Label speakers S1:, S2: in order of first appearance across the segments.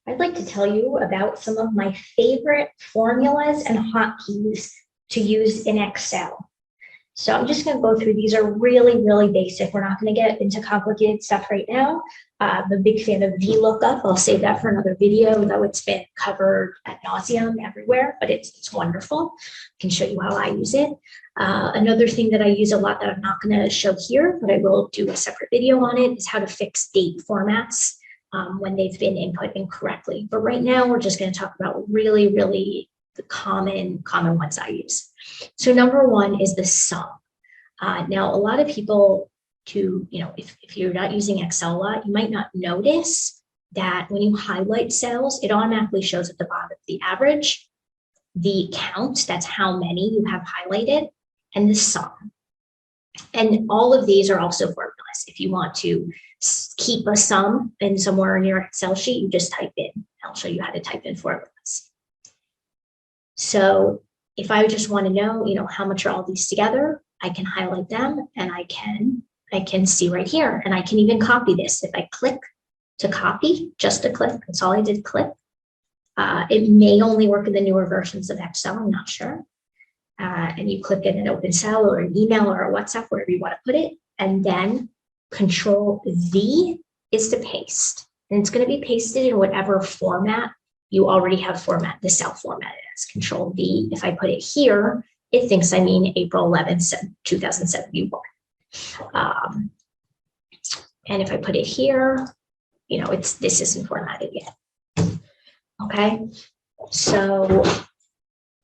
S1: I'd like to tell you about some of my favorite formulas and hotkeys to use in Excel. So I'm just going to go through. These are really, really basic. We're not going to get into complicated stuff right now. I'm a big fan of VLOOKUP. I'll save that for another video, though it's been covered ad nauseum everywhere, but it's wonderful. I can show you how I use it. Another thing that I use a lot that I'm not going to show here, but I will do a separate video on it, is how to fix date formats when they've been input incorrectly. But right now, we're just going to talk about really, really the common ones I use. So number one is the sum. Now, a lot of people if you're not using Excel a lot, you might not notice that when you highlight cells, it automatically shows at the bottom the average, the count, that's how many you have highlighted, and the sum. And all of these are also formulas. If you want to keep a sum in somewhere in your Excel sheet, you just type in. I'll show you how to type in formulas. So if I just want to know, how much are all these together, I can highlight them and I can see right here, and I can even copy this. If I click to copy, just a click, that's all I did, click. It may only work in the newer versions of Excel, I'm not sure. And you click in an open cell or an email or a WhatsApp, wherever you want to put it, and then Control V is to paste. And it's going to be pasted in whatever format you already have the cell formatted as. Control V, if I put it here, it thinks I mean April 11th, 2071. And if I put it here, this isn't formatted yet. Okay, so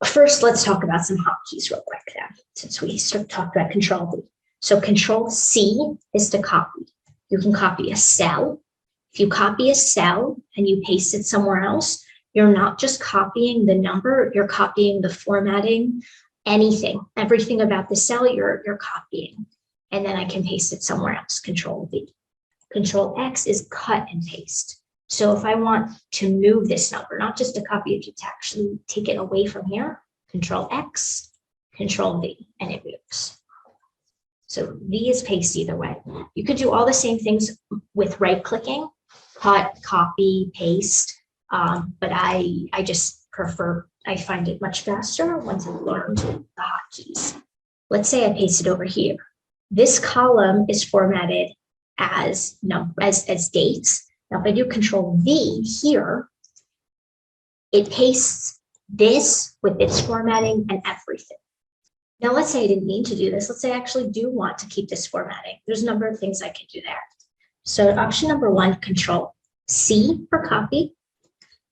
S1: first let's talk about some hotkeys real quick then, since we talked about Control V. So Control C is to copy. You can copy a cell. If you copy a cell and you paste it somewhere else, you're not just copying the number, you're copying the formatting, everything about the cell you're copying. And then I can paste it somewhere else, Control V. Control X is cut and paste. So if I want to move this number, not just to copy it, to actually take it away from here, Control X, Control V, and it moves. So V is paste either way. You could do all the same things with right-clicking, cut, copy, paste, but I just prefer, I find it much faster once I've learned the hotkeys. Let's say I paste it over here. This column is formatted as dates. Now, if I do Control V here, it pastes this with its formatting and everything. Now, let's say I didn't mean to do this. Let's say I actually do want to keep this formatting. There's a number of things I can do there. So option number one, Control C for copy.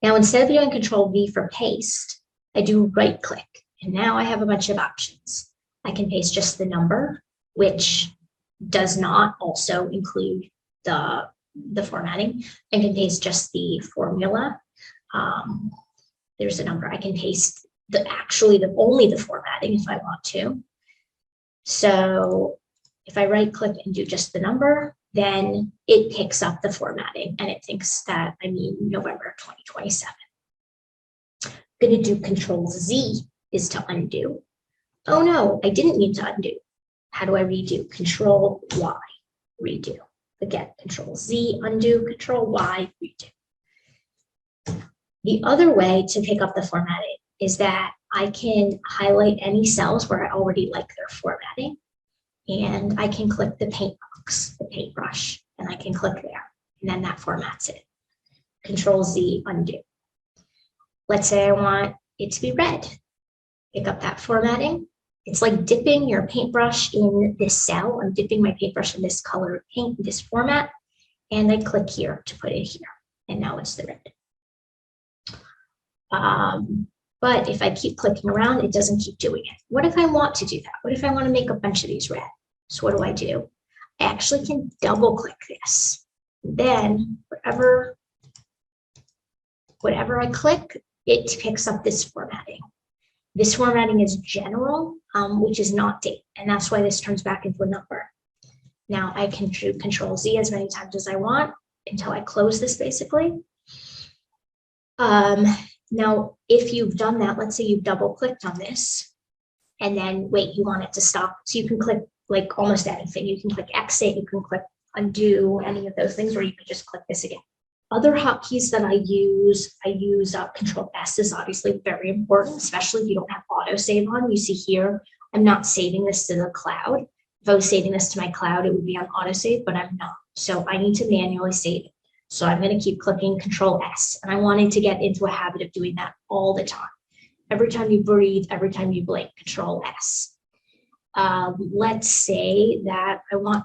S1: Now, instead of doing Control V for paste, I do right click. And now I have a bunch of options. I can paste just the number, which does not also include the formatting. I can paste just the formula. There's a number. I can paste only the formatting if I want to. So if I right click and do just the number, then it picks up the formatting and it thinks that I mean November 2027. I'm going to do Control Z is to undo. Oh no, I didn't mean to undo. How do I redo? Control Y, redo. Again, Control Z, undo, Control Y, redo. The other way to pick up the formatting is that I can highlight any cells where I already like their formatting, and I can click the paint box, the paintbrush, and I can click there, and then that formats it. Control Z, undo. Let's say I want it to be red. Pick up that formatting. It's like dipping your paintbrush in this cell. I'm dipping my paintbrush in this color of paint, this format, and I click here to put it here, and now it's the red. But if I keep clicking around, it doesn't keep doing it. What if I want to do that? What if I want to make a bunch of these red? So what do? I actually can double click this. Then whatever I click, it picks up this formatting. This formatting is general, which is not date, and that's why this turns back into a number. Now I can do Control Z as many times as I want until I close this, basically. Now, if you've done that, let's say you've double clicked on this, and then wait, you want it to stop. So you can click like almost anything. You can click exit, you can click undo, any of those things, or you can just click this again. Other hotkeys that I use Control S is obviously very important, especially if you don't have autosave on. You see here, I'm not saving this to the cloud. If I was saving this to my cloud, it would be on autosave, but I'm not. So I need to manually save it. So I'm going to keep clicking Control S. And I wanted to get into a habit of doing that all the time. Every time you breathe, every time you blink, Control S. Let's say that I want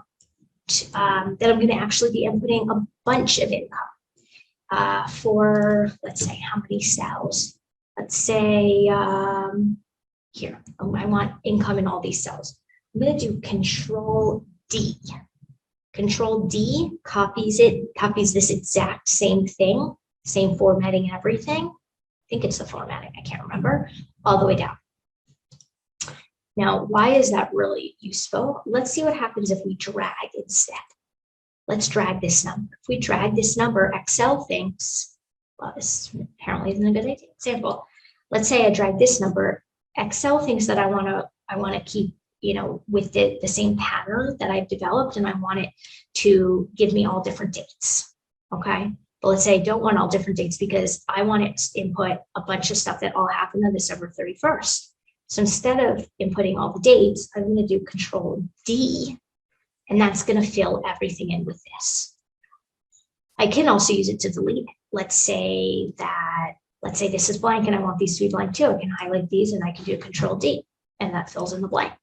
S1: that I'm going to actually be inputting a bunch of income for, let's say, how many cells? Let's say here, I want income in all these cells. I'm going to do Control D. Control D copies this exact same thing, same formatting and everything. I think it's the formatting, I can't remember, all the way down. Now, why is that really useful? Let's see what happens if we drag instead. Let's drag this number. If we drag this number, Excel thinks, well, this apparently isn't a good example. Let's say I drag this number. Excel thinks that I want to keep, with the same pattern that I've developed, and I want it to give me all different dates. Okay. But let's say I don't want all different dates because I want it to input a bunch of stuff that all happened on December 31st. So instead of inputting all the dates, I'm going to do Control D, and that's going to fill everything in with this. I can also use it to delete it. Let's say this is blank and I want these to be blank too. I can highlight these and I can do Control D, and that fills in the blank.